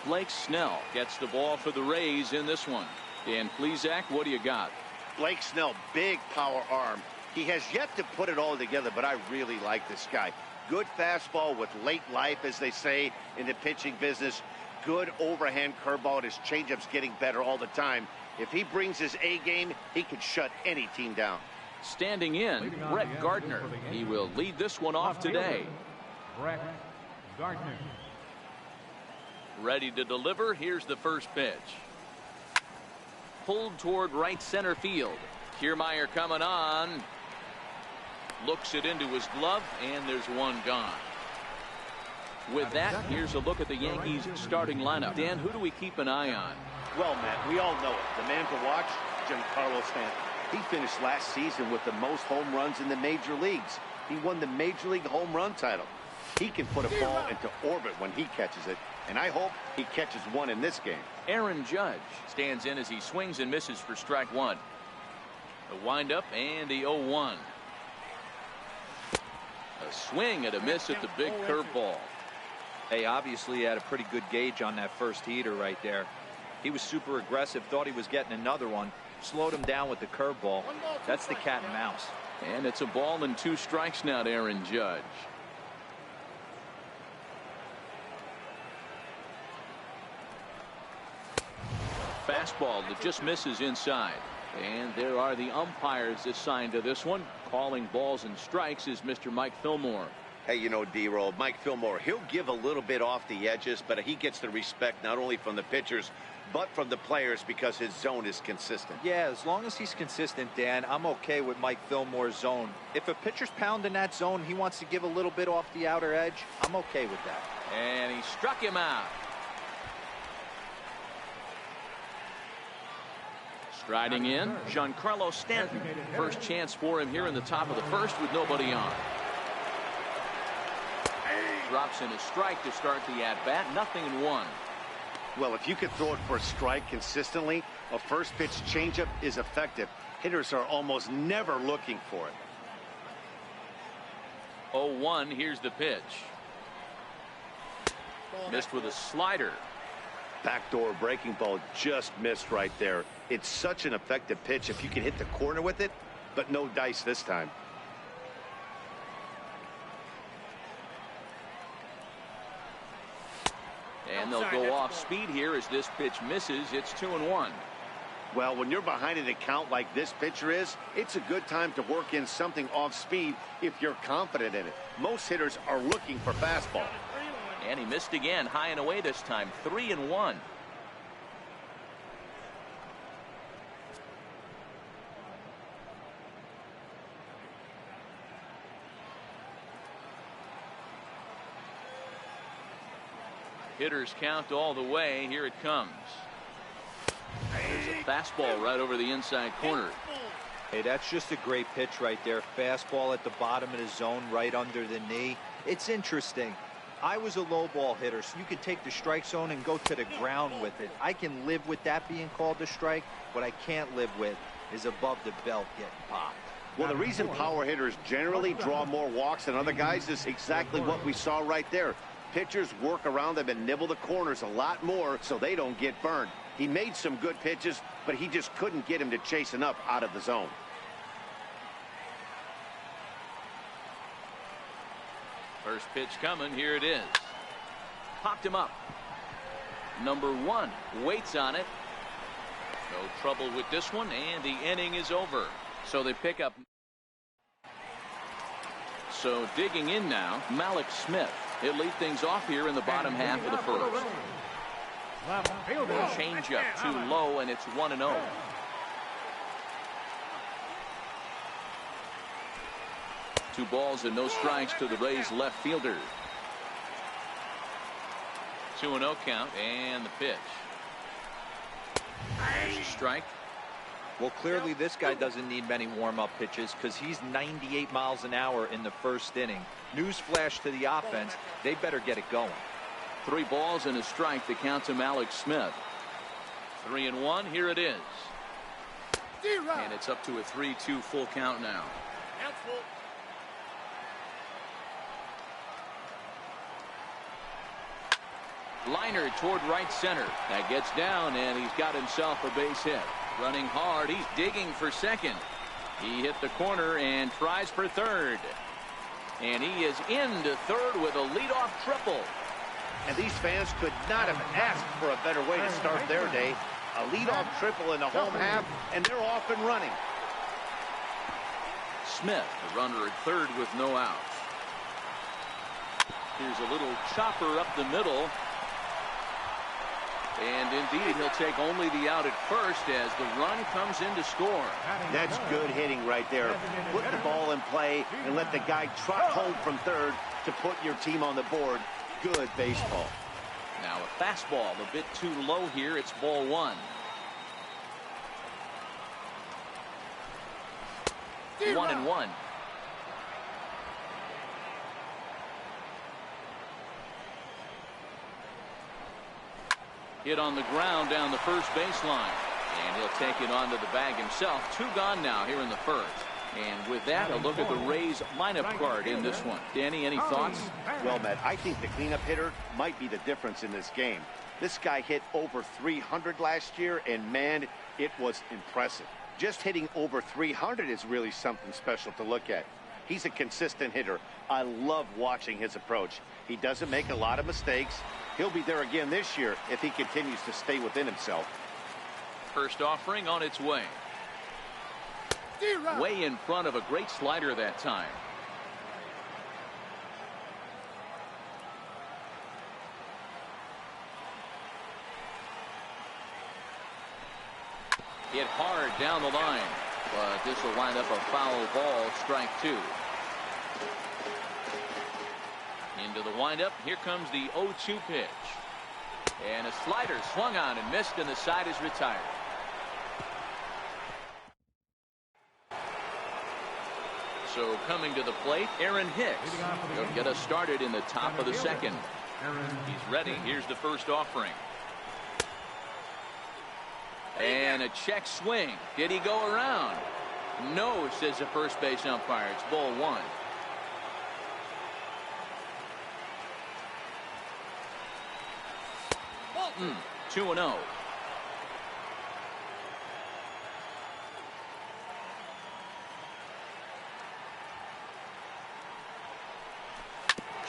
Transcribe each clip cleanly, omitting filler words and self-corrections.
Blake Snell gets the ball for the Rays in this one. Dan Plesac, what do you got? Blake Snell, big power arm. He has yet to put it all together, but I really like this guy. Good fastball with late life, as they say in the pitching business. Good overhand curveball. His changeup's getting better all the time. If he brings his A game, he can shut any team down. Standing in, Brett Gardner. He will lead this one off today. Brett Gardner. Ready to deliver. Here's the first pitch. Pulled toward right center field. Kiermaier coming on. Looks it into his glove, and there's one gone. With that, here's a look at the Yankees starting lineup. Dan, who do we keep an eye on? Well, Matt, we all know it. The man to watch, Giancarlo Stanton. He finished last season with the most home runs in the major leagues. He won the Major League home run title. He can put a ball into orbit when he catches it, and I hope he catches one in this game. Aaron Judge stands in as he swings and misses for strike one. A windup and the 0-1. A swing and a miss at the big curveball. Hey, obviously he had a pretty good gauge on that first heater right there. He was super aggressive, thought he was getting another one, slowed him down with the curveball. That's the cat and mouse. And it's a ball and 2 strikes now to Aaron Judge. Fastball that just misses inside. And there are the umpires assigned to this one. Calling balls and strikes is Mr. Mike Fillmore. Hey, you know, D-Roll, Mike Fillmore, he'll give a little bit off the edges, but he gets the respect not only from the pitchers, but from the players because his zone is consistent. Yeah, as long as he's consistent, Dan, I'm okay with Mike Fillmore's zone. If a pitcher's pounding that zone, he wants to give a little bit off the outer edge, I'm okay with that. And he struck him out. Striding in, Giancarlo Stanton. First chance for him here in the top of the first with nobody on. Drops in a strike to start the at-bat. 0-1. Well, if you can throw it for a strike consistently, a first pitch changeup is effective. Hitters are almost never looking for it. 0-1. Here's the pitch. Missed with a slider. Backdoor breaking ball just missed right there. It's such an effective pitch if you can hit the corner with it, but no dice this time. And they'll go off speed here as this pitch misses. It's 2-1. Well, when you're behind an account like this pitcher is, it's a good time to work in something off speed if you're confident in it. Most hitters are looking for fastball. And he missed again, high and away this time. 3-1. Hitters count all the way. Here it comes. There's a fastball right over the inside corner. Hey, that's just a great pitch right there. Fastball at the bottom of the zone, right under the knee. It's interesting. I was a low ball hitter, so you could take the strike zone and go to the ground with it. I can live with that being called a strike. What I can't live with is above the belt getting popped. Well, the reason power hitters generally draw more walks than other guys is exactly what we saw right there. Pitchers work around them and nibble the corners a lot more so they don't get burned. He made some good pitches, but he just couldn't get him to chase enough out of the zone. First pitch coming. Here it is. Popped him up. Number 1 waits on it. No trouble with this one, and the inning is over. So they pick up. So digging in now, Malik Smith. He'll lead things off here in the bottom half of the first. Change up too low, and it's 1-0. Two balls and no strikes to the Rays left fielder. 2-0 count, and the pitch. There's a strike. Well, clearly this guy doesn't need many warm-up pitches because he's 98 miles an hour in the first inning. Newsflash to the offense, they better get it going. 3 balls and a strike to count to Malik Smith. 3-1. Here it is. And it's up to a 3-2 full count now. Liner toward right center. That gets down, and he's got himself a base hit. Running hard. He's digging for second. He hit the corner and tries for third. And he is into third with a leadoff triple. And these fans could not have asked for a better way to start their day. A leadoff triple in the home half, and they're off and running. Smith, the runner at third with no outs. Here's a little chopper up the middle. And indeed, he'll take only the out at first as the run comes in to score. That's good hitting right there. Put the ball in play and let the guy trot home from third to put your team on the board. Good baseball. Now a fastball a bit too low here. It's ball one. 1-1. Hit on the ground down the first baseline. And he'll take it onto the bag himself. 2 gone now here in the first. And with that, a look at the Rays lineup card in this one. Danny, any thoughts? Well, Matt, I think the cleanup hitter might be the difference in this game. This guy hit over 300 last year, and man, it was impressive. Just hitting over 300 is really something special to look at. He's a consistent hitter. I love watching his approach. He doesn't make a lot of mistakes. He'll be there again this year if he continues to stay within himself. First offering on its way. Way in front of a great slider that time. Hit hard down the line, but this will wind up a foul ball. Strike 2. Into the windup. Here comes the 0-2 pitch. And a slider swung on and missed, and the side is retired. So coming to the plate, Aaron Hicks. He'll get us started in the top of the second. He's ready. Here's the first offering. And a check swing. Did he go around? No, says the first base umpire. It's ball 1. Bolton, 2-0.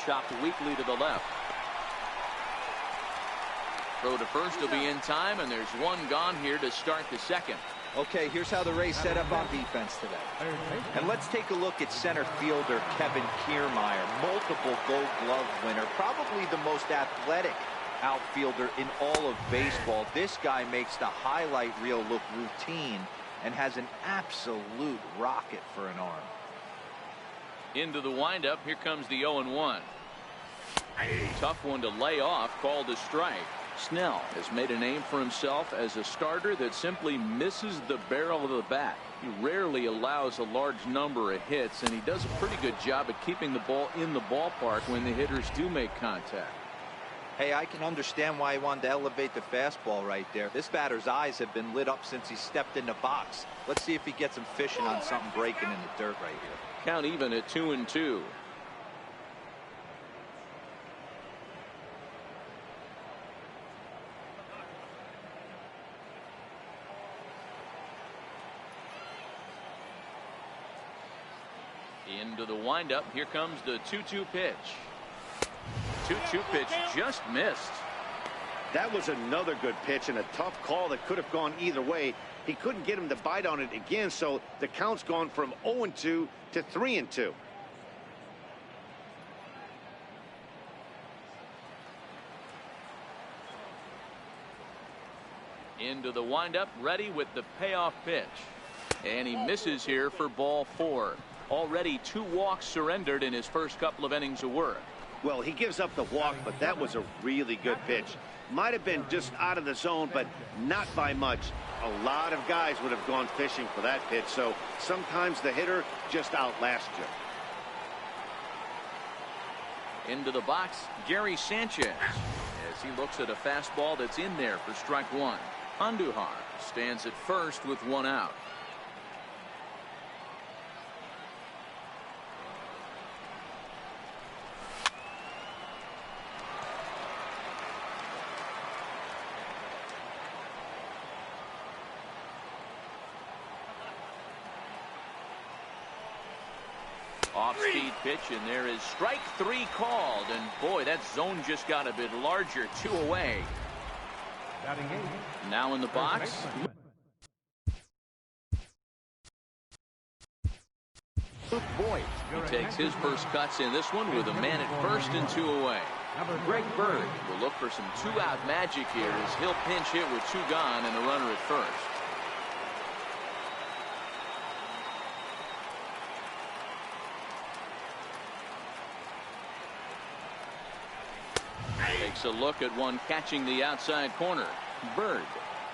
Chopped weakly to the left. Throw to first will be in time, and there's 1 gone here to start the second. Okay, here's how the Rays set up on defense today. And let's take a look at center fielder Kevin Kiermaier, multiple Gold Glove winner, probably the most athletic outfielder in all of baseball. This guy makes the highlight reel look routine and has an absolute rocket for an arm. Into the windup. Here comes the 0-1. Tough one to lay off, called a strike. Snell has made a name for himself as a starter that simply misses the barrel of the bat. He rarely allows a large number of hits, and he does a pretty good job at keeping the ball in the ballpark when the hitters do make contact. Hey, I can understand why he wanted to elevate the fastball right there. This batter's eyes have been lit up since he stepped in the box. Let's see if he gets him fishing on something breaking in the dirt right here. Count even at 2-2. Into the windup. Here comes the 2-2 pitch. 2-2 pitch just missed. That was another good pitch and a tough call that could have gone either way. He couldn't get him to bite on it again, so the count's gone from 0-2 to 3-2. Into the windup, ready with the payoff pitch. And he misses here for ball 4. Already 2 walks surrendered in his first couple of innings of work. Well, he gives up the walk, but that was a really good pitch. Might have been just out of the zone, but not by much. A lot of guys would have gone fishing for that pitch, so sometimes the hitter just outlasts you. Into the box, Gary Sanchez, as he looks at a fastball that's in there for strike 1. Andujar stands at first with 1 out. Off-speed pitch, and there is strike 3 called. And boy, that zone just got a bit larger. 2 away. Now in the box. Boyd. He takes his first cuts in this one with a man at first and 2 away. Greg Bird will look for some 2-out magic here as he'll pinch hit with 2 gone and a runner at first. Takes a look at one catching the outside corner. Bird,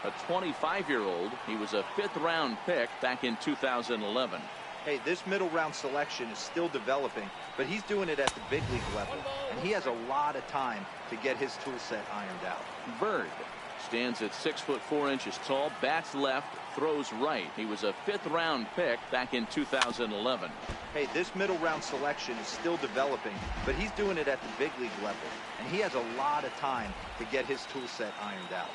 a 25-year-old. He was a 5th-round pick back in 2011. Hey, this middle round selection is still developing, but he's doing it at the big league level, and he has a lot of time to get his tool set ironed out. Bird stands at 6'4" tall, bats left, throws right. He was a 5th-round pick back in 2011. Hey, this middle round selection is still developing, but he's doing it at the big league level, and he has a lot of time to get his tool set ironed out.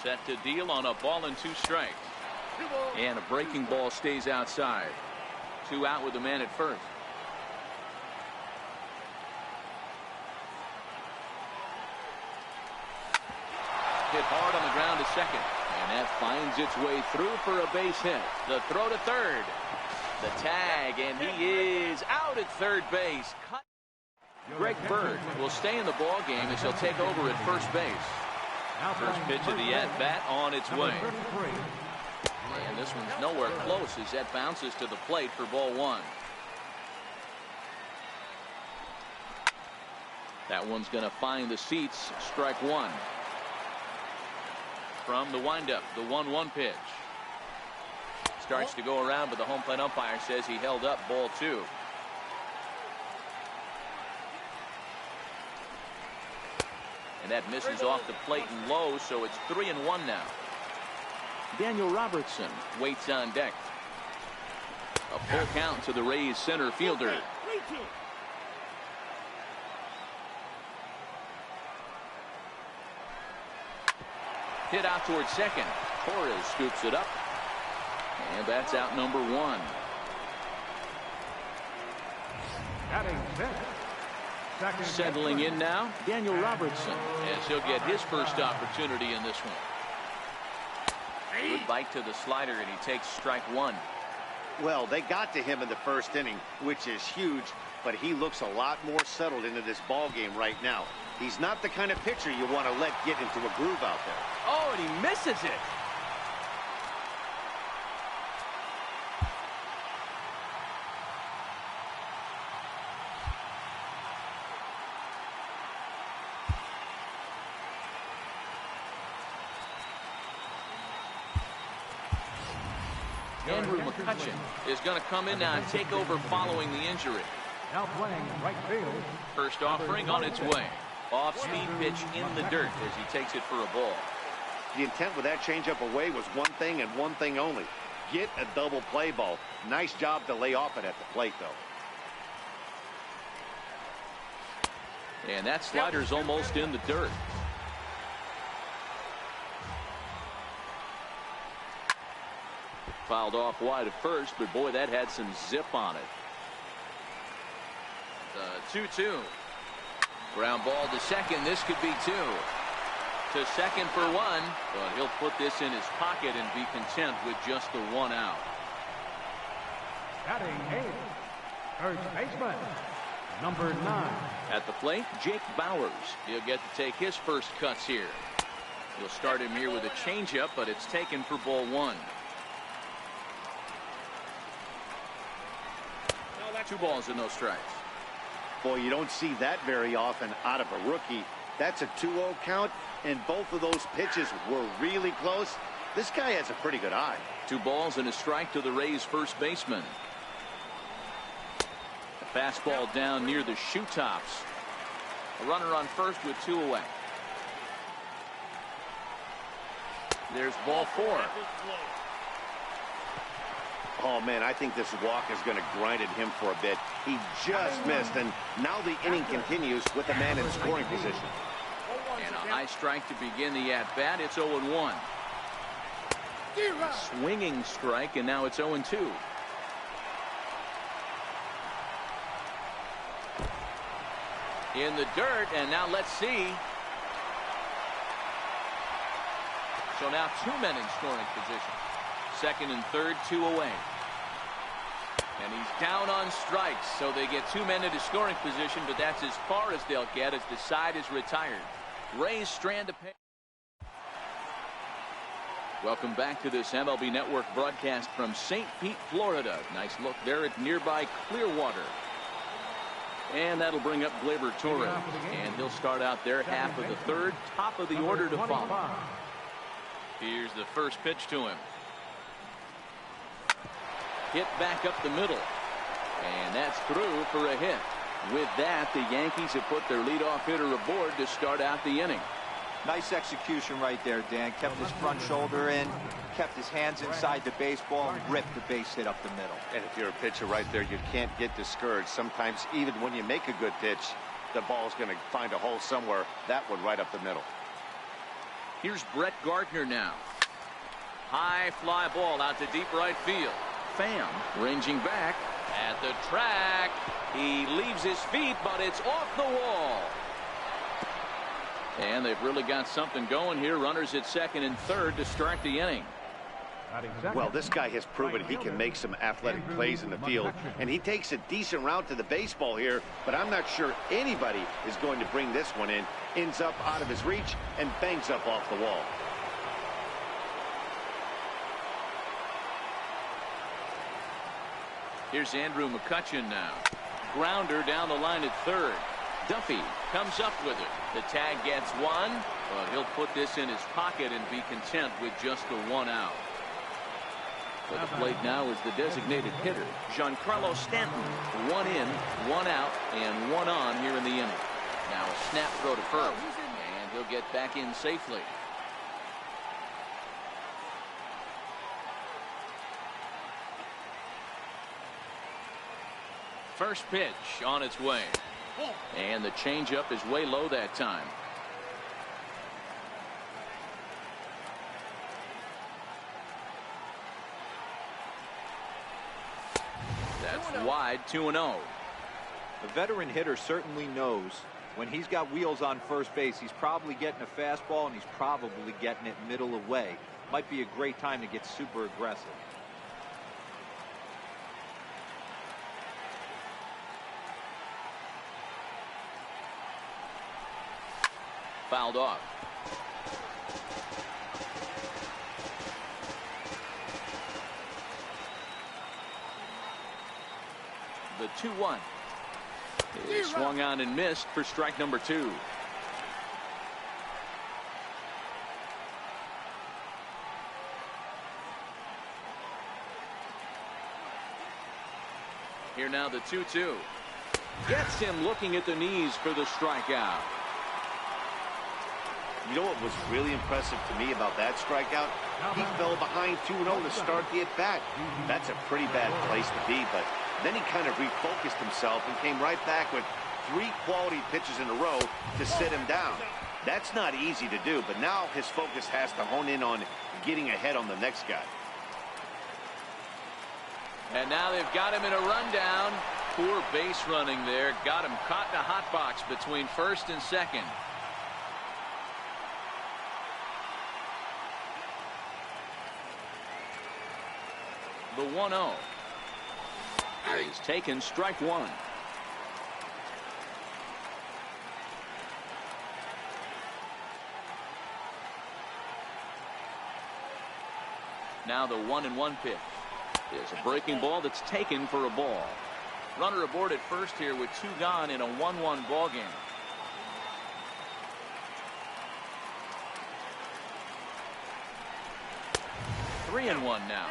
Set to deal on a ball and 2 strikes. And a breaking ball stays outside. 2 out with the man at first. Hit hard on the ground to second. And that finds its way through for a base hit. The throw to third. The tag, and he is out at third base. Greg Bird will stay in the ball game as he'll take over at first base. First pitch of the at-bat on its way. And this one's nowhere close as that bounces to the plate for ball 1. That one's going to find the seats. Strike 1. From the windup, the 1-1 pitch. Starts to go around, but the home plate umpire says he held up ball 2. And that misses off the plate and low, so it's 3-1 now. Daniel Robertson waits on deck. A full count to the Rays center fielder. Hit out towards second. Torres scoops it up. And that's out number 1. Settling in now, Daniel Robertson, as he'll get his first opportunity in this one. Good bite to the slider, and he takes strike 1. Well, they got to him in the first inning, which is huge, but he looks a lot more settled into this ball game right now. He's not the kind of pitcher you want to let get into a groove out there. Oh, and he misses it. Andrew McCutchen is going to come in now and take over following the injury. Now playing right field. First offering on its way. Off-speed pitch in the dirt as he takes it for a ball. The intent with that changeup away was one thing and one thing only. Get a double play ball. Nice job to lay off it at the plate, though. And that slider's almost in the dirt. Fouled off wide at first, but boy, that had some zip on it. 2-2. Ground ball to second. This could be 2. To second for 1, but he'll put this in his pocket and be content with just the 1 out. Batting 8. Third baseman, number 9. At the plate, Jake Bowers. He'll get to take his first cuts here. He'll start him here with a changeup, but it's taken for ball 1. 2 balls and no strikes. Boy, you don't see that very often out of a rookie. That's a 2-0 count, and both of those pitches were really close. This guy has a pretty good eye. 2 balls and a strike to the Rays first baseman. A fastball down near the shoe tops. A runner on first with 2 away. There's ball 4. Oh, man, I think this walk is going to grind at him for a bit. He just missed, and now the inning continues with a man in scoring position. And a high strike to begin the at-bat. It's 0-1. Swinging strike, and now it's 0-2. in the dirt, and now let's see. So now 2 men in scoring position. Second and third, 2 away. And he's down on strikes, so they get 2 men into scoring position, but that's as far as they'll get as the side is retired. Rays strand to pay. Welcome back to this MLB Network broadcast from St. Pete, Florida. Nice look there at nearby Clearwater. And that'll bring up Gleyber Torres. And he'll start out their half of the third, top of the order to follow. Here's the first pitch to him. Hit back up the middle. And that's through for a hit. With that, the Yankees have put their leadoff hitter aboard to start out the inning. Nice execution right there, Dan. Kept his front shoulder in, kept his hands inside the baseball, and ripped the base hit up the middle. And if you're a pitcher right there, you can't get discouraged. Sometimes even when you make a good pitch, the ball's going to find a hole somewhere. That one right up the middle. Here's Brett Gardner now. High fly ball out to deep right field. Pham ranging back at the track. He leaves his feet, but it's off the wall. And they've really got something going here. Runners at second and third to start the inning. Well, this guy has proven he can make some athletic plays in the field, and he takes a decent route to the baseball here, but I'm not sure anybody is going to bring this one in. Ends up out of his reach and bangs up off the wall. Here's Andrew McCutchen now. Grounder down the line at third. Duffy comes up with it. The tag gets one, but he'll put this in his pocket and be content with just the 1 out. At the plate now is the designated hitter, Giancarlo Stanton. 1 in, 1 out, and 1 on here in the inning. Now a snap throw to first, and he'll get back in safely. First pitch on its way. And the changeup is way low that time. That's wide, 2-0. The veteran hitter certainly knows when he's got wheels on first base, he's probably getting a fastball and he's probably getting it middle away. Might be a great time to get super aggressive. Fouled off. The 2-1. He swung on and missed for strike number 2. Here now the 2-2. Gets him looking at the knees for the strikeout. You know what was really impressive to me about that strikeout? He fell behind 2-0 to start the at-bat. That's a pretty bad place to be, but then he kind of refocused himself and came right back with 3 quality pitches in a row to sit him down. That's not easy to do, but now his focus has to hone in on getting ahead on the next guy. And now they've got him in a rundown. Poor base running there. Got him caught in a hot box between first and second. The 1-0 is taken, strike 1. Now the 1-1 pitch is a breaking ball that's taken for a ball. Runner aboard at first here with 2 gone in a 1-1 ball game. Three and one now.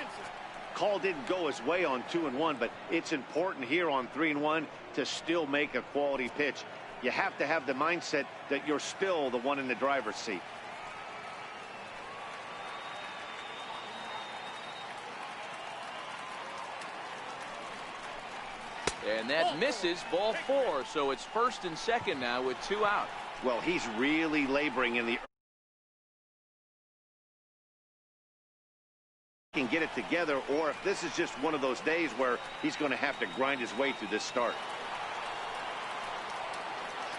Call didn't go his way on 2-1, but it's important here on 3-1 to still make a quality pitch. You have to have the mindset that you're still the one in the driver's seat. And that misses, ball 4, so it's first and second now with 2 out. Well, he's really laboring in the can get it together, or if this is just one of those days where he's going to have to grind his way through this start.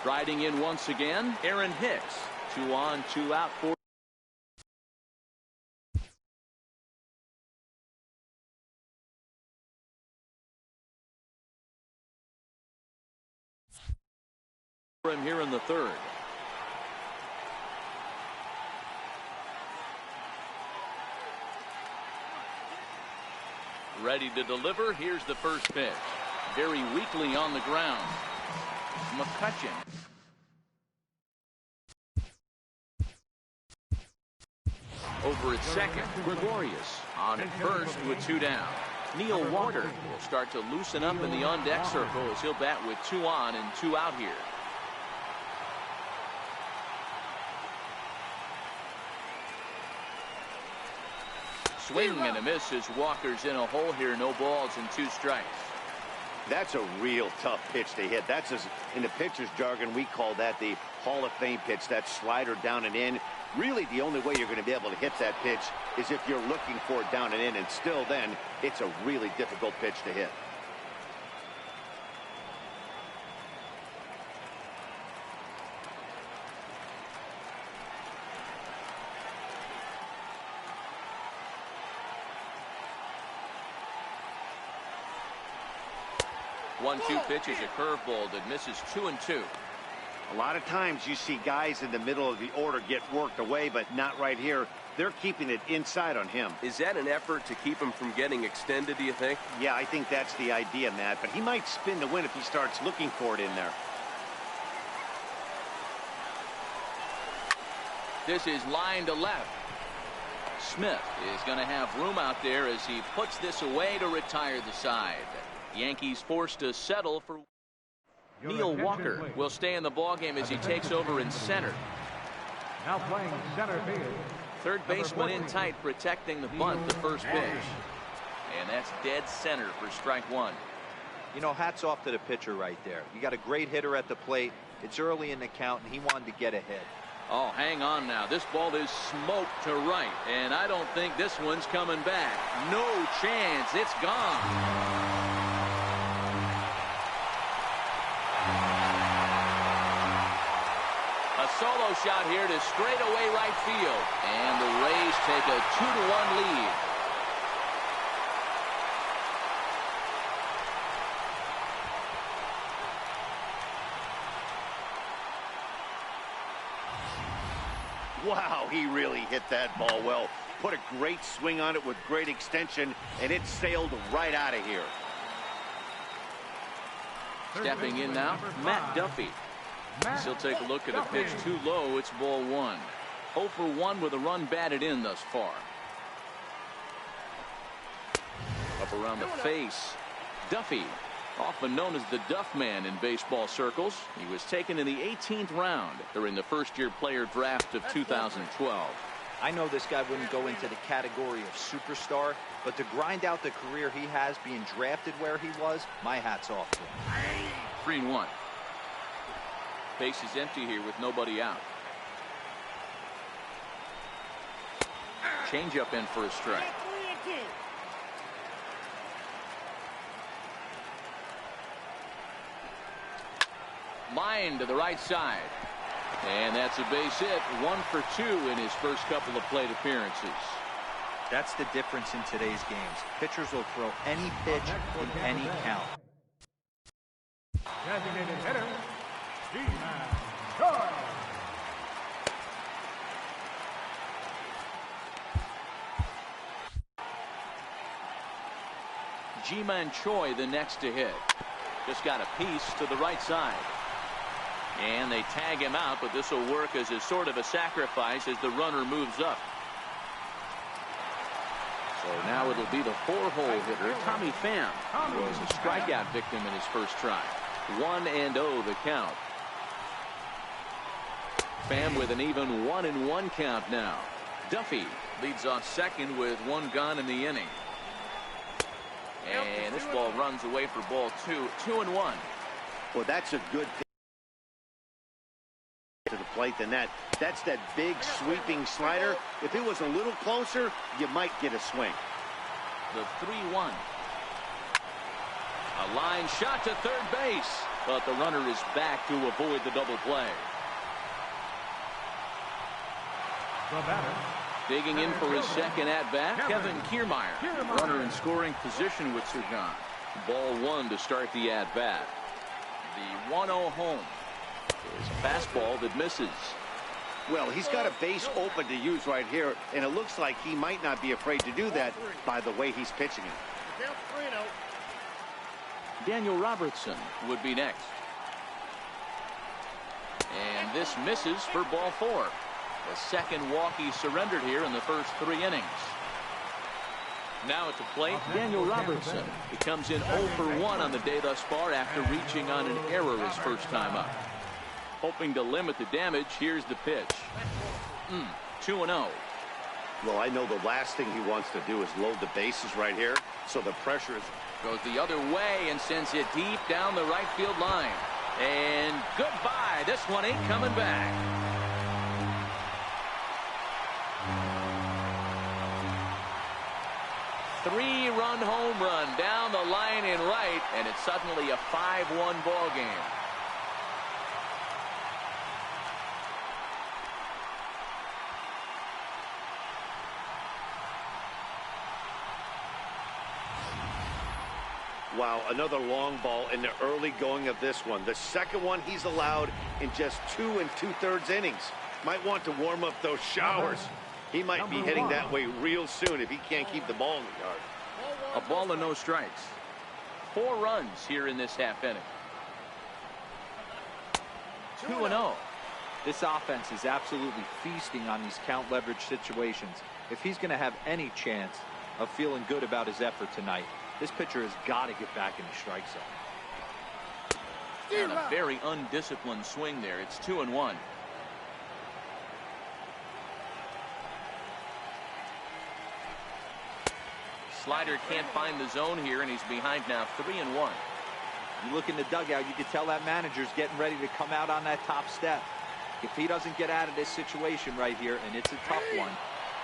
Riding in once again, Aaron Hicks. 2 on, 2 out for him here in the third. Ready to deliver. Here's the first pitch. Very weakly on the ground. McCutcheon. Over at second, Gregorius on at first with 2 down. Neil Walker will start to loosen up in the on-deck circle as he'll bat with 2 on and 2 out here. Swing and a miss as Walker's in a hole here. No balls and 2 strikes. That's a real tough pitch to hit. That's, in the pitcher's jargon, we call that the Hall of Fame pitch. That slider down and in. Really, the only way you're going to be able to hit that pitch is if you're looking for it down and in. And still then, it's a really difficult pitch to hit. One-two pitch is a curveball that misses 2 and 2. A lot of times you see guys in the middle of the order get worked away, but not right here. They're keeping it inside on him. Is that an effort to keep him from getting extended, do you think? Yeah, I think that's the idea, Matt. But he might spin the win if he starts looking for it in there. This is line to left. Smith is going to have room out there as he puts this away to retire the side. Yankees forced to settle for. Neil Walker will stay in the ballgame as he takes over in center. Now playing center field. Third baseman in tight, protecting the bunt, the first pitch. And that's dead center for strike 1. You know, hats off to the pitcher right there. You got a great hitter at the plate. It's early in the count, and he wanted to get ahead. Oh, hang on now. This ball is smoked to right, and I don't think this one's coming back. No chance. It's gone. A solo shot here to straightaway right field, and the Rays take a 2-1 lead. Wow, he really hit that ball well. Put a great swing on it with great extension, and it sailed right out of here. Stepping in now, Matt Duffy. He'll take a look at a pitch too low. It's ball 1. 0 for 1 with a run batted in thus far. Up around the face. Duffy, often known as the Duff Man in baseball circles. He was taken in the 18th round during the first-year player draft of 2012. I know this guy wouldn't go into the category of superstar, but to grind out the career he has being drafted where he was, my hat's off to him. 3-1. Base is empty here with nobody out. Changeup in for a strike. Line to the right side. And that's a base hit. 1 for 2 in his first couple of plate appearances. That's the difference in today's games. Pitchers will throw any pitch in any count. Designated hitter, Choi. Ji-Man Choi the next to hit. Just got a piece to the right side. And they tag him out, but this will work as a sort of a sacrifice as the runner moves up. So now it'll be the 4-hole hitter, Tommy Pham, who was a strikeout victim in his first try. 1-0 the count. Pham with an even 1-1 count now. Duffy leads off second with 1 gone in the inning. And this ball runs away for ball 2. 2-1. Well, that's a good thing to the plate than that. That's that big sweeping slider. If it was a little closer, you might get a swing. The 3-1. A line shot to third base. but the runner is back to avoid the double play. The batter. Digging in for his second at-bat, Kevin Kiermaier. Runner in scoring position with Sagan. Ball one to start the at-bat. The 1-0 home is a fastball that misses. Well, he's got a base open to use right here, and it looks like he might not be afraid to do that by the way he's pitching it. Daniel Robertson would be next. And this misses for ball four. The second walk he surrendered here in the first 3 innings. Now at the plate, Daniel Robertson. He comes in 0 for 1 on the day thus far after reaching on an error his first time up. Hoping to limit the damage, here's the pitch. 2-0. Well, I know the last thing he wants to do is load the bases right here, so the pressure goes the other way and sends it deep down the right field line. And goodbye. This one ain't coming back. Three-run home run down the line in right, and it's suddenly a 5-1 ball game. Wow, another long ball in the early going of this one. The second one he's allowed in just 2 2/3 innings. Might want to warm up those showers. He might be heading that way real soon if he can't keep the ball in the yard. A ball and no strikes. 4 runs here in this half inning. 2-0. This offense is absolutely feasting on these count leverage situations. If he's going to have any chance of feeling good about his effort tonight, this pitcher has got to get back in the strike zone. And a very undisciplined swing there. It's 2-1. Slider can't find the zone here, and he's behind now 3-1. You look in the dugout, you can tell that manager's getting ready to come out on that top step. If he doesn't get out of this situation right here, and it's a tough one,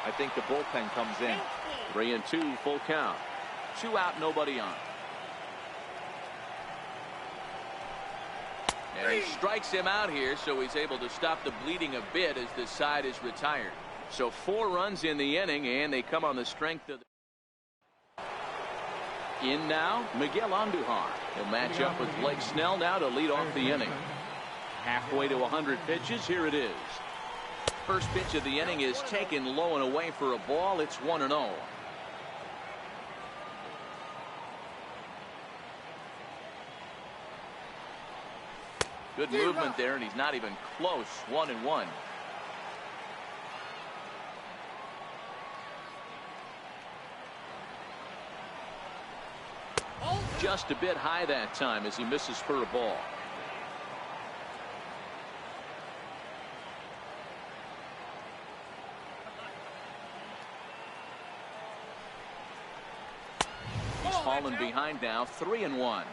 I think the bullpen comes in. 3-2 full count. 2 out, nobody on. And he strikes him out here, so he's able to stop the bleeding a bit as this side is retired. So 4 runs in the inning, and they come on the strength of the... In now, Miguel Andujar. He'll match up with Blake Snell now to lead off the inning. Halfway to 100 pitches, here it is. First pitch of the inning is taken low and away for a ball. It's 1-0. Good movement there, and he's not even close. 1-1. Just a bit high that time as he misses for a ball. He's fallen behind now, 3-1.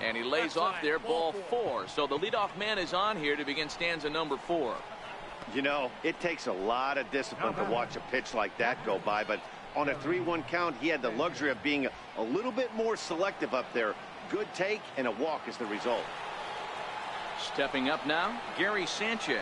And he lays off there, ball 4. So the leadoff man is on here to begin stanza number 4. You know, it takes a lot of discipline to watch a pitch like that go by, but on a 3-1 count, he had the luxury of being a little bit more selective up there. Good take and a walk is the result. Stepping up now, Gary Sanchez.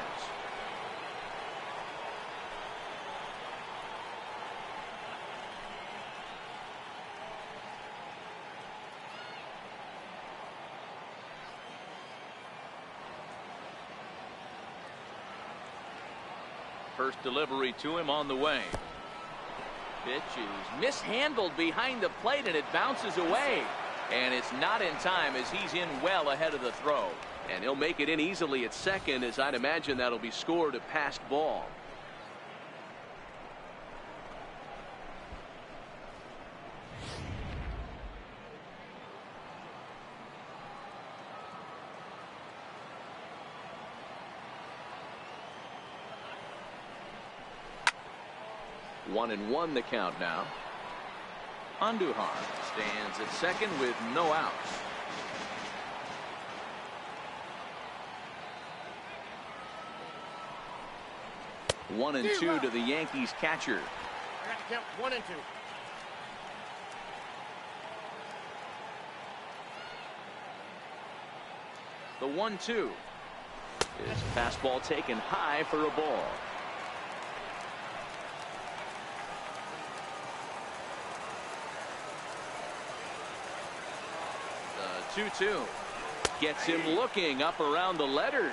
First delivery to him on the way. Pitch is mishandled behind the plate, and it bounces away. And it's not in time as he's in well ahead of the throw. And he'll make it in easily at second, as I'd imagine that'll be scored a passed ball. One and one the count now. Andujar stands at second with no outs. One and two to the Yankees catcher. Count 1 and 2. The 1-2 is fastball taken high for a ball. The 2-2 gets him looking up around the letters.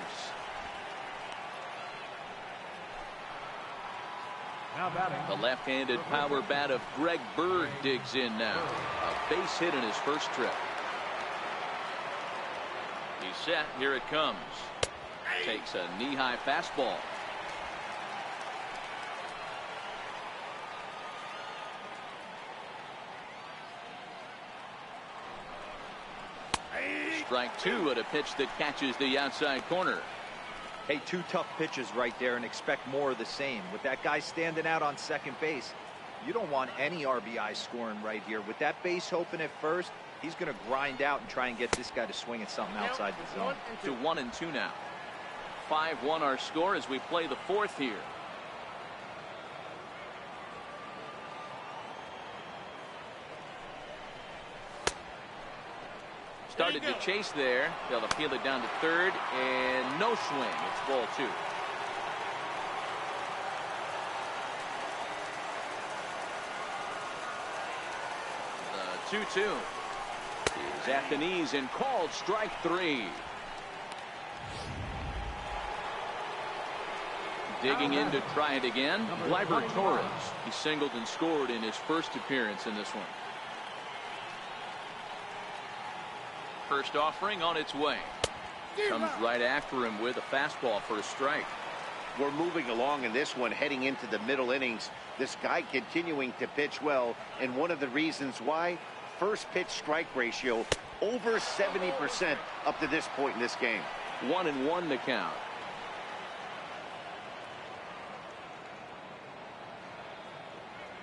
Now batting. The left-handed power bat of Greg Bird digs in now. A base hit in his first trip. He's set. Here it comes. Takes a knee-high fastball. Strike two at a pitch that catches the outside corner. Hey, 2 tough pitches right there, and expect more of the same. With that guy standing out on second base, you don't want any RBI scoring right here. With that base open at first, he's going to grind out and try and get this guy to swing at something outside the zone. To 1-2 now. 5-1 our score as we play the fourth here. Started to chase there. They'll appeal it down to third, and no swing. It's ball 2. The 2-2 is at the knees and called strike 3. Digging in to try it again. Gleyber Torres. He singled and scored in his first appearance in this one. First offering on its way. Comes right after him with a fastball for a strike. We're moving along in this one, heading into the middle innings. This guy continuing to pitch well, and one of the reasons why, first pitch strike ratio over 70% up to this point in this game. 1-1 to count.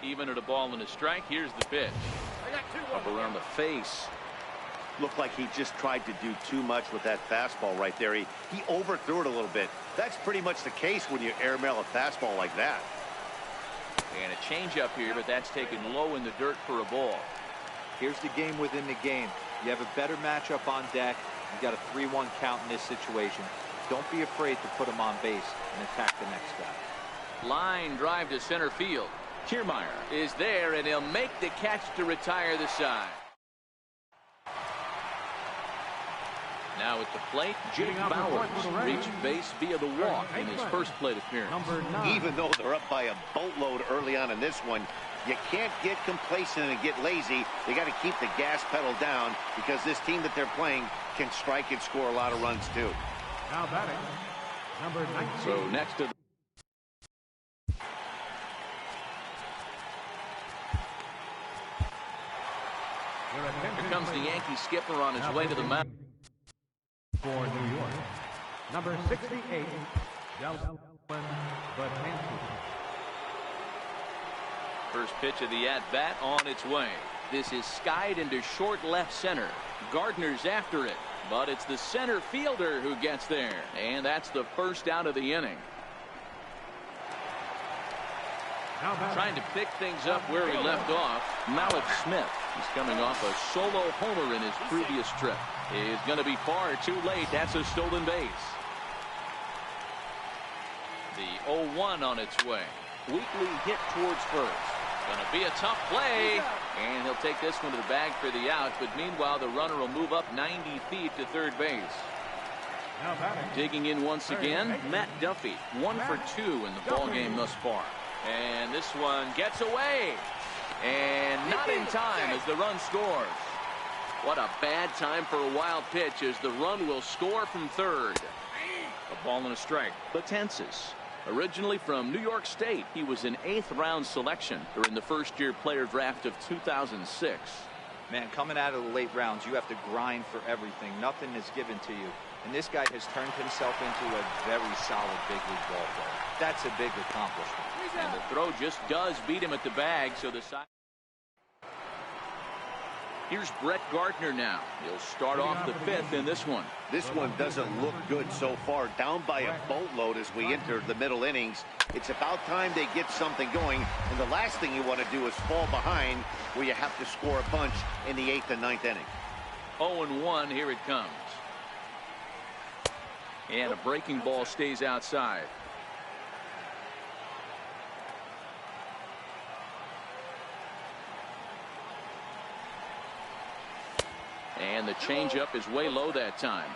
Even at a ball and a strike. Here's the pitch. Up around the face. Looked like he just tried to do too much with that fastball right there. He overthrew it a little bit. That's pretty much the case when you airmail a fastball like that. And a changeup here, but that's taken low in the dirt for a ball. Here's the game within the game. You have a better matchup on deck. You got a 3-1 count in this situation. Don't be afraid to put him on base and attack the next guy. Line drive to center field. Kiermaier is there, and he'll make the catch to retire the side. Now at the plate, Jake Bauers reached base via the walk in his first plate appearance. Even though they're up by a boatload early on in this one, you can't get complacent and get lazy. You got to keep the gas pedal down, because this team that they're playing can strike and score a lot of runs too. Now batting. Number 19. So next to here comes the Yankee skipper on his way to the mound. For New York, number 68, Delvin Betances. First pitch of the at-bat on its way. This is skied into short left center. Gardner's after it, but it's the center fielder who gets there, and that's the first out of the inning. Trying to pick things up where he left off, Malik Smith. He's coming off a solo homer in his previous trip. He's going to be far too late. That's a stolen base. The 0-1 on its way. Weakly hit towards first. Going to be a tough play, and he'll take this one to the bag for the out, but meanwhile the runner will move up 90 feet to third base. Digging in once again, Matt Duffy. 1 for 2 in the ball game thus far. And this one gets away, and not in time as the run scores. What a bad time for a wild pitch, as the run will score from third. A ball and a strike. Betances, originally from New York State, he was an 8th round selection during the first-year player draft of 2006. Man, coming out of the late rounds, you have to grind for everything. Nothing is given to you. And this guy has turned himself into a very solid big league ball player. That's a big accomplishment. And the throw just does beat him at the bag, so the side. Here's Brett Gardner now. He'll start off the fifth in this one. This one doesn't look good so far. Down by a boatload as we enter the middle innings. It's about time they get something going. And the last thing you want to do is fall behind where you have to score a bunch in the 8th and 9th inning. 0-1, here it comes. And a breaking ball stays outside. And the changeup is way low that time.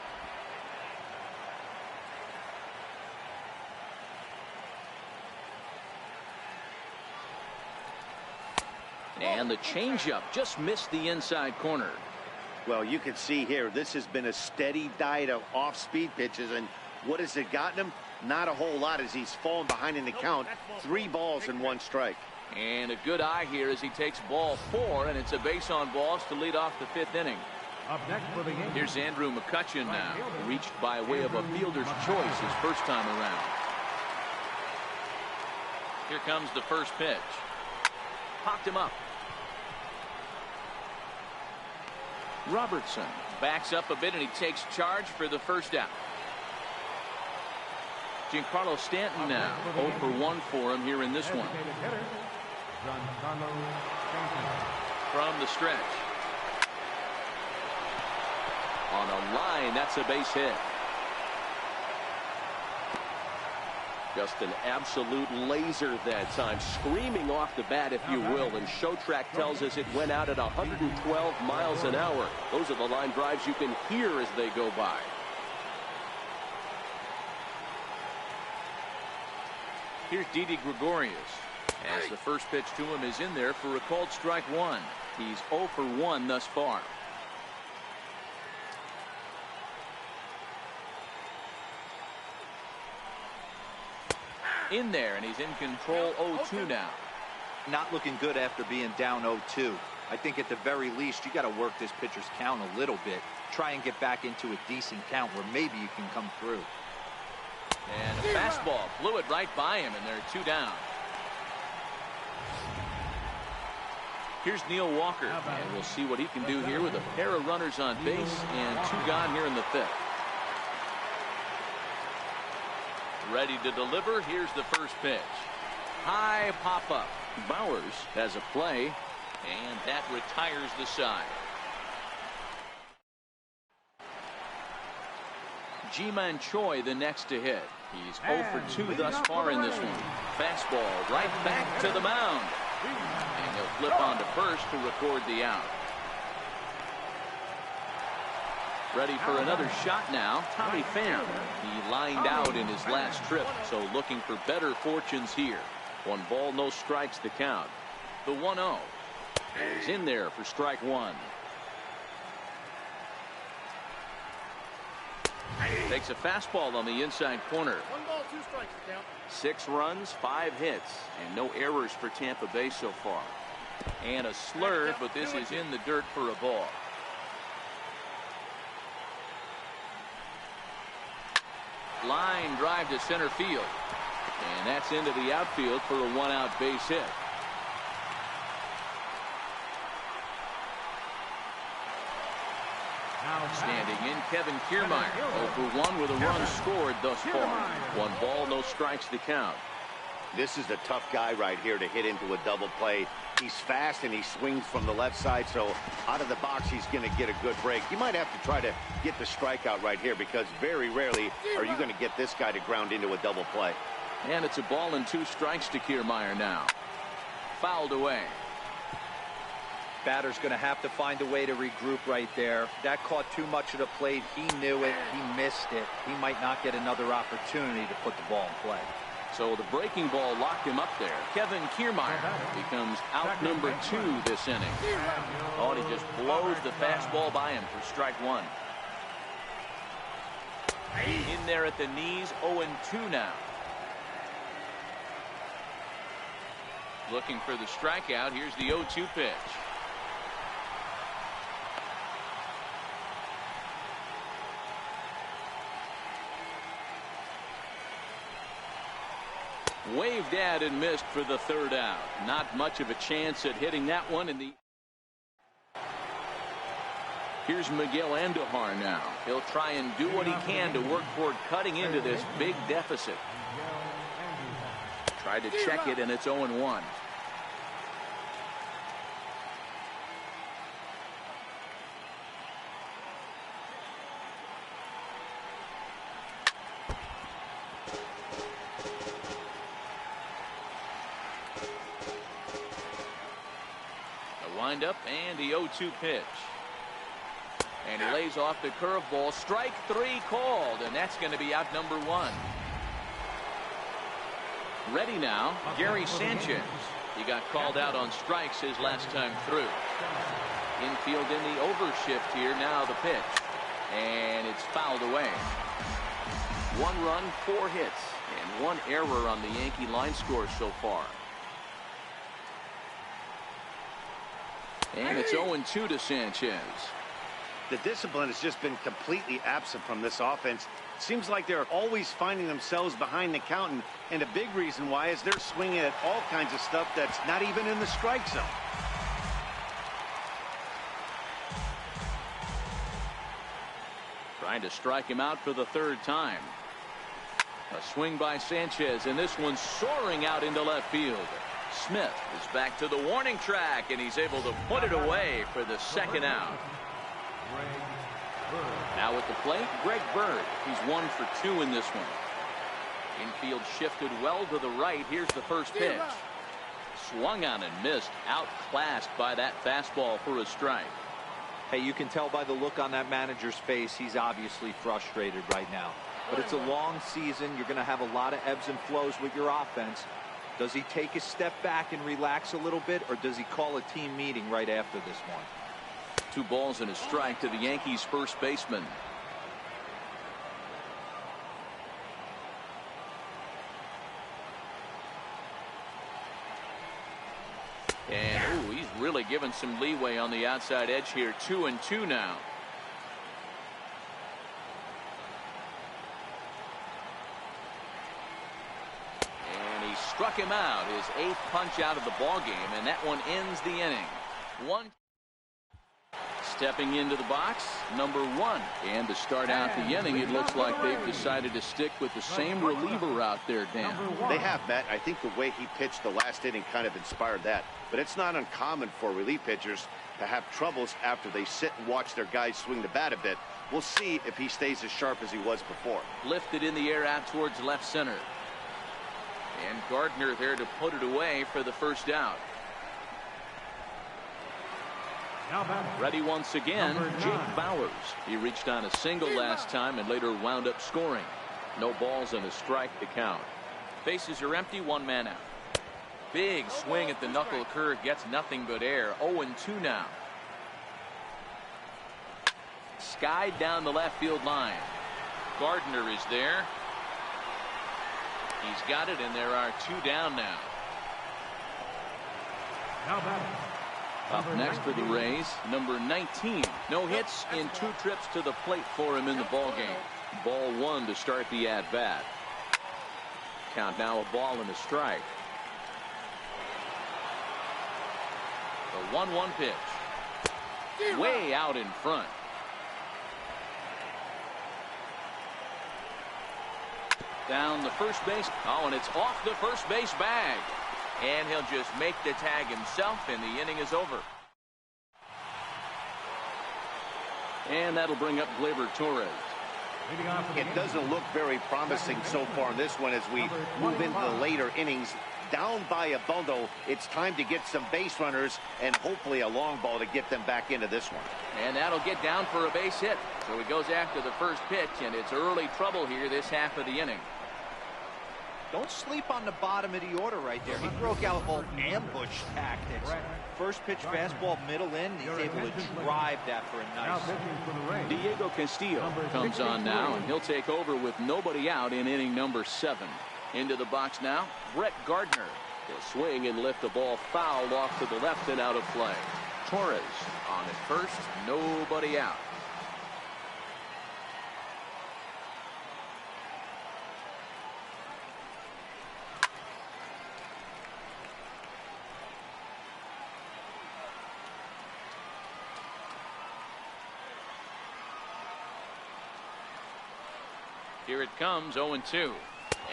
And the changeup just missed the inside corner. Well, you can see here, this has been a steady diet of off-speed pitches, and what has it gotten him? Not a whole lot as he's fallen behind in the count. 3 balls and 1 strike. And a good eye here as he takes ball 4, and it's a base on balls to lead off the 5th inning. Up next for the game. Here's Andrew McCutchen now, reached by way of a fielder's choice his first time around. Here comes the first pitch. Popped him up. Robertson backs up a bit and he takes charge for the first out. Giancarlo Stanton now 0 for 1 for him here in this one. From the stretch. On a line, that's a base hit. Just an absolute laser that time, screaming off the bat, if you will. And Showtrack tells us it went out at 112 miles an hour. Those are the line drives you can hear as they go by. Here's Didi Gregorius. As the first pitch to him is in there for a called strike 1. He's 0 for 1 thus far. In there, and he's in control 0-2 now. Not looking good after being down 0-2. I think at the very least you got to work this pitcher's count a little bit. Try and get back into a decent count where maybe you can come through. And a fastball blew it right by him, and they're 2 down. Here's Neil Walker, and we'll see what he can do here with a pair of runners on base and 2 gone here in the 5th. Ready to deliver. Here's the first pitch. High pop up. Bowers has a play, and that retires the side. Ji-Man Choi the next to hit. He's 0 for 2 thus far in this one. Fastball right back to the mound. And he'll flip on to first to record the out. Ready for another shot now, Tommy Pham. He lined out in his last trip, so looking for better fortunes here. 1 ball, no strikes the count. The 1-0 is in there for strike 1. Takes a fastball on the inside corner. 1 ball, 2 strikes the count. 6 runs, 5 hits, and no errors for Tampa Bay so far. And a slur, but this is in the dirt for a ball. Line drive to center field, and that's into the outfield for a 1-out base hit. Standing in, Kevin Kiermaier, 0 for 1 with a run scored thus far. 1 ball, no strikes to count. This is a tough guy right here to hit into a double play. He's fast and he swings from the left side, so out of the box he's going to get a good break. You might have to try to get the strikeout right here because very rarely are you going to get this guy to ground into a double play. And it's a ball and 2 strikes to Kiermaier now. Fouled away. Batter's going to have to find a way to regroup right there. That caught too much of the plate. He knew it. He missed it. He might not get another opportunity to put the ball in play. So the breaking ball locked him up there. Kevin Kiermaier becomes out number 2 this inning. Oh, and he just blows the fastball by him for strike 1. In there at the knees, 0-2 now. Looking for the strikeout. Here's the 0-2 pitch. Waved at and missed for the 3rd out. Not much of a chance at hitting that one in the Here's Miguel Andujar now. He'll try and do what he can to work toward cutting into this big deficit. Tried to check it, and it's 0-1. The windup and the 0-2 pitch. And he lays off the curveball. Strike 3 called, and that's going to be out number 1. Ready now, Gary Sanchez. He got called out on strikes his last time through. Infield in the overshift here. Now the pitch. And it's fouled away. 1 run, 4 hits, and 1 error on the Yankee line score so far. And it's 0-2 to Sanchez. The discipline has just been completely absent from this offense. Seems like they're always finding themselves behind the count, and a big reason why is they're swinging at all kinds of stuff that's not even in the strike zone. Trying to strike him out for the 3rd time. A swing by Sanchez, and this one's soaring out into left field. Smith is back to the warning track, and he's able to put it away for the 2nd out. Now at the plate, Greg Bird. He's 1 for 2 in this one. Infield shifted well to the right. Here's the first pitch. Swung on and missed. Outclassed by that fastball for a strike. Hey, you can tell by the look on that manager's face, he's obviously frustrated right now. But it's a long season. You're going to have a lot of ebbs and flows with your offense. Does he take a step back and relax a little bit, or does he call a team meeting right after this one? 2 balls and a strike to the Yankees' first baseman. And he's really given some leeway on the outside edge here. 2-2 now. And he struck him out, his 8th punch out of the ball game, and that one ends the inning. 1. Stepping into the box, number 1. And to start out the inning, it looks like they've decided to stick with the same reliever out there, Dan. They have, Matt. I think the way he pitched the last inning kind of inspired that. But it's not uncommon for relief pitchers to have troubles after they sit and watch their guys swing the bat a bit. We'll see if he stays as sharp as he was before. Lifted in the air out towards left center. And Gardner there to put it away for the 1st out. Ready once again, Jake Bauers. He reached on a single last time and later wound up scoring. No balls and a strike to count. Bases are empty, 1 man out. Big swing at the knuckle curve, gets nothing but air. 0-2 now. Skied down the left field line. Gardner is there. He's got it, and there are 2 down now. Up next for the Rays, number 19. No hits in 2 trips to the plate for him in the ballgame. Ball 1 to start the at-bat. Count now a ball and a strike. The 1-1 pitch. Way out in front. Down the first base. Oh, and it's off the first base bag. And he'll just make the tag himself, and the inning is over. And that'll bring up Gleyber Torres. It doesn't look very promising so far in this one as we move into the later innings. Down by a bundle, it's time to get some base runners and hopefully a long ball to get them back into this one. And that'll get down for a base hit. So he goes after the first pitch, and it's early trouble here this half of the inning. Don't sleep on the bottom of the order right there. He broke out all ambush tactics. First pitch fastball middle in. He's able to drive that for a nice. Diego Castillo comes on now, and he'll take over with nobody out in inning number 7. Into the box now, Brett Gardner. He'll swing and lift the ball foul off to the left and out of play. Torres on at first, nobody out. Here it comes, 0-2.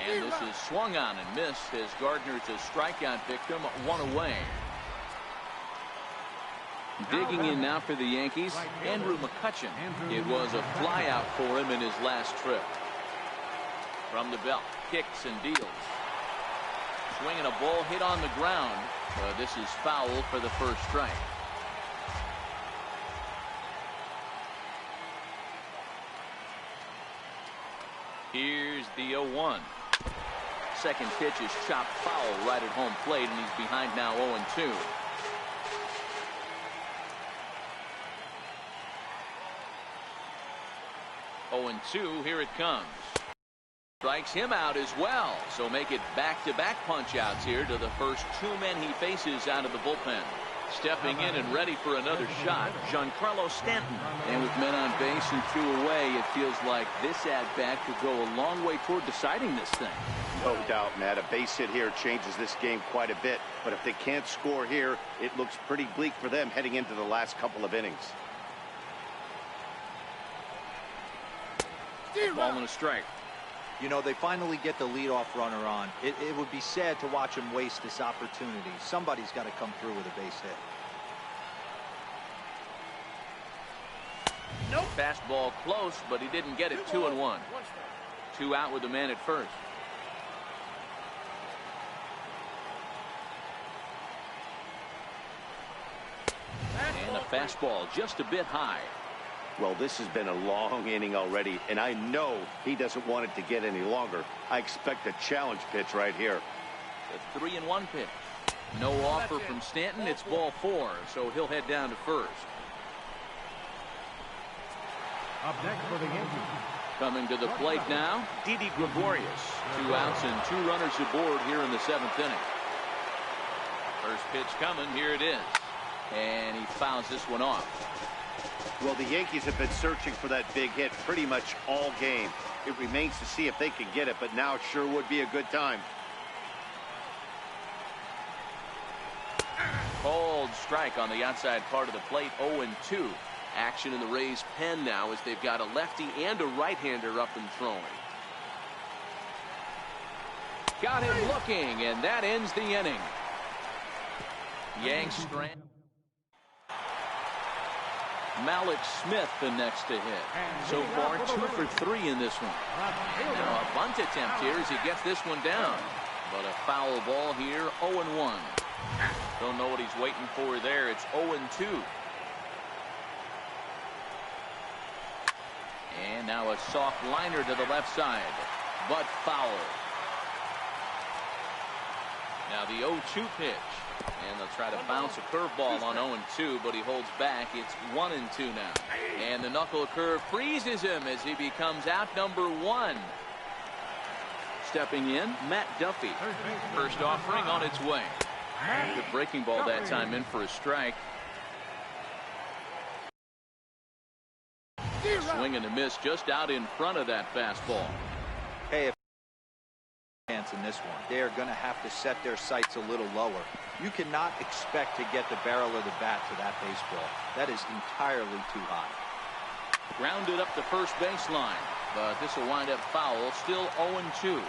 And this is swung on and missed as Gardner's a strikeout victim, one away. Digging in now for the Yankees, Andrew McCutchen. It was a flyout for him in his last trip. From the belt, kicks and deals. Swinging a ball hit on the ground. This is foul for the first strike. Here's the 0-1. Second pitch is chopped foul right at home plate, and he's behind now 0-2. Here it comes. Strikes him out as well. So make it back-to-back punch-outs here to the first two men he faces out of the bullpen. Stepping in and ready for another shot, Giancarlo Stanton. And with men on base and 2 away, it feels like this at-bat could go a long way toward deciding this thing. No doubt, Matt. A base hit here changes this game quite a bit. But if they can't score here, it looks pretty bleak for them heading into the last couple of innings. Ball and a strike. You know, they finally get the leadoff runner on. It would be sad to watch him waste this opportunity. Somebody's got to come through with a base hit. Nope. Fastball close, but he didn't get it. 2-1. 2 out with the man at first. And a fastball just a bit high. Well, this has been a long inning already, and I know he doesn't want it to get any longer. I expect a challenge pitch right here. The 3-1 pitch. No offer from Stanton. It's ball 4, so he'll head down to first. Up next for the Yankees. Coming to the plate now, Didi Gregorius. 2 outs and 2 runners aboard here in the 7th inning. First pitch coming. Here it is. And he fouls this one off. Well, the Yankees have been searching for that big hit pretty much all game. It remains to see if they can get it, but now it sure would be a good time. Cold strike on the outside part of the plate, 0-2. Action in the Rays' pen now as they've got a lefty and a right-hander up and throwing. Got him looking, and that ends the inning. Yanks strand. Malik Smith the next to hit. So far 2 for 3 in this one. Now a bunt attempt here as he gets this one down. But a foul ball here, 0-1. Don't know what he's waiting for there. It's 0-2. And now a soft liner to the left side. But foul. Now the 0-2 pitch. And they'll try to bounce a curveball on 0-2, but he holds back. It's 1-2 now. And the knuckle curve freezes him as he becomes out number 1. Stepping in, Matt Duffy. First offering on its way. Good breaking ball that time in for a strike. Swing and a miss just out in front of that fastball. Hey, if chance in this one, they are going to have to set their sights a little lower. You cannot expect to get the barrel of the bat to that baseball. That is entirely too high. Grounded up the first baseline, but this will wind up foul. Still 0-2.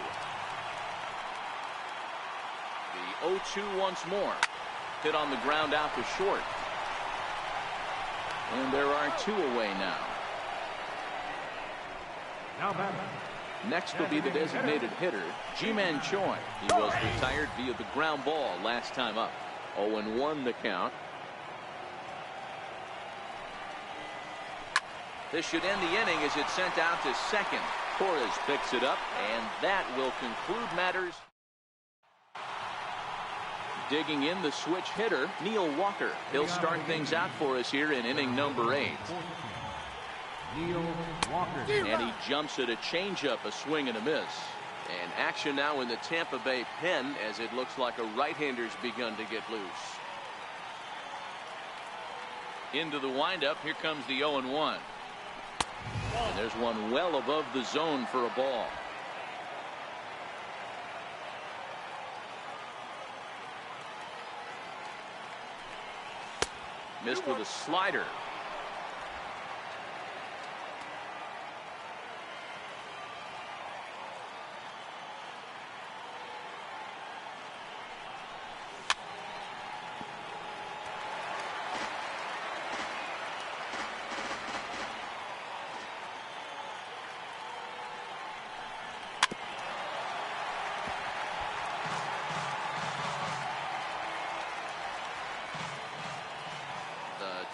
The 0-2 once more. Hit on the ground out to short. And there are 2 away now. Now back. Next will be the designated hitter, Ji-Man Choi. He was retired via the ground ball last time up. 0-1 the count. This should end the inning as it's sent out to second. Torres picks it up, and that will conclude matters. Digging in the switch hitter, Neil Walker. He'll start things out for us here in inning number 8. Neil Walker. And he jumps at a changeup, a swing and a miss. And action now in the Tampa Bay pen as it looks like a right-hander's begun to get loose. Into the windup, here comes the 0-1. And there's one well above the zone for a ball. Missed with a slider.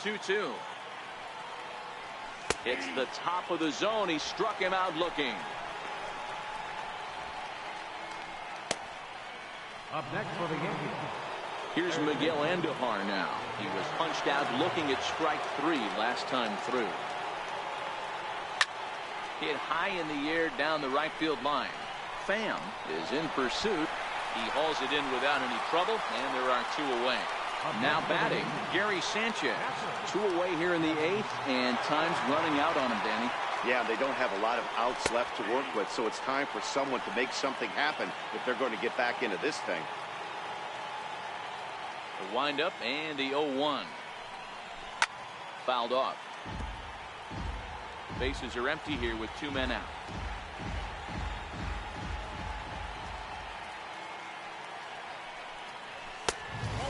2-2. It's the top of the zone. He struck him out looking. Up next for the Yankees. Here's Miguel Andujar now. He was punched out looking at strike 3 last time through. Hit high in the air down the right field line. Pham is in pursuit. He hauls it in without any trouble, and there are 2 away. Now batting, Gary Sanchez. 2 away here in the 8th, and time's running out on him, Danny. Yeah, they don't have a lot of outs left to work with, so it's time for someone to make something happen if they're going to get back into this thing. The windup and the 0-1. Fouled off. Bases are empty here with 2 men out.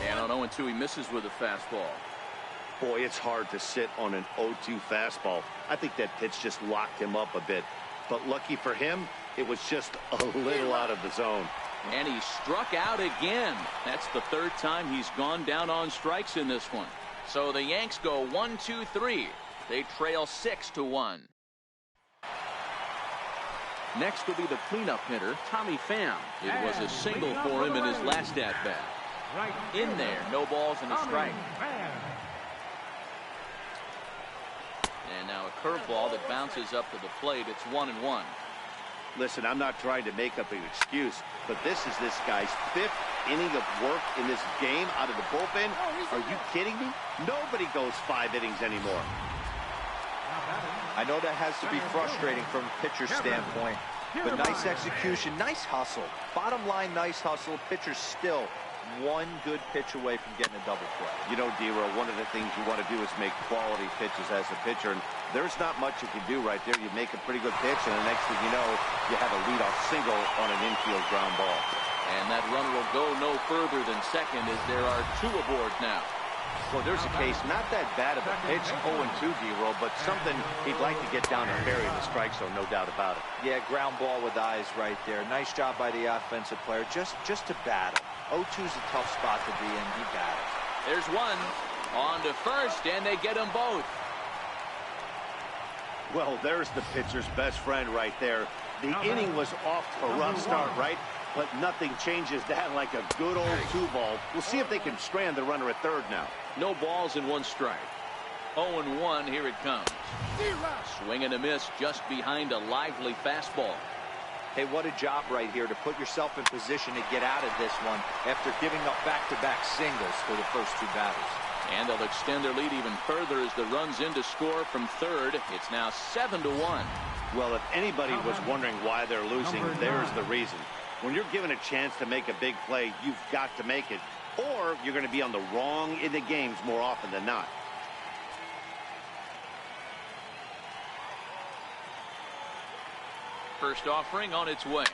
And on 0-2, he misses with a fastball. Boy, it's hard to sit on an 0-2 fastball. I think that pitch just locked him up a bit. But lucky for him, it was just a little out of the zone. And he struck out again. That's the 3rd time he's gone down on strikes in this one. So the Yanks go 1-2-3. They trail 6-1. Next will be the cleanup hitter, Tommy Pham. It was a single for him in his last at-bat. In there, no balls and a strike. And now a curveball that bounces up to the plate. It's 1-1. Listen, I'm not trying to make up an excuse, but this is this guy's 5th inning of work in this game out of the bullpen. Are you kidding me? Nobody goes 5 innings anymore. I know that has to be frustrating from a pitcher's standpoint, but nice execution, nice hustle. Bottom line, nice hustle. Pitcher's still 1 good pitch away from getting a double play. You know, D-Row, one of the things you want to do is make quality pitches as a pitcher, and there's not much you can do right there. You make a pretty good pitch, and the next thing you know, you have a leadoff single on an infield ground ball. And that runner will go no further than second as there are 2 aboard now. Well, there's a case, not that bad of a pitch, 0-2, D-Row, but something he'd like to get down and bury in the strike zone, no doubt about it. Yeah, ground ball with eyes right there. Nice job by the offensive player, just to battle. 0-2's a tough spot to be in. He battles. There's one on to first, and they get them both. Well, there's the pitcher's best friend right there. The inning was off to a rough start, right? But nothing changes that like a good old 2-ball. We'll see if they can strand the runner at third now. No balls and 1 strike. 0-1, here it comes. Swing and a miss just behind a lively fastball. Hey, what a job right here to put yourself in position to get out of this one after giving up back-to-back singles for the first 2 batters. And they'll extend their lead even further as the runs in to score from third. It's now 7-1. Well, if anybody was wondering why they're losing, there's the reason. When you're given a chance to make a big play, you've got to make it, or you're going to be on the wrong end of games more often than not. First offering on its way.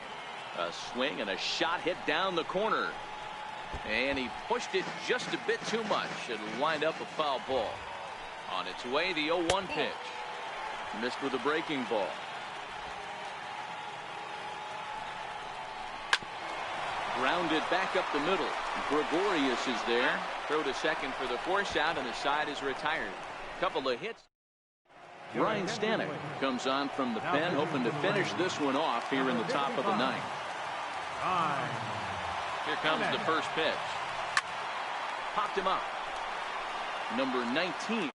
A swing and a shot hit down the corner. And he pushed it just a bit too much. It'll wind up a foul ball. On its way, the 0-1 pitch. Missed with a breaking ball. Grounded back up the middle. Gregorius is there. Throw to second for the force out, and the side is retired. Couple of hits. Ryan Stanek comes on from the pen, hoping to finish this one off here in the top of the 9th. Here comes the first pitch. Popped him up. Number 19.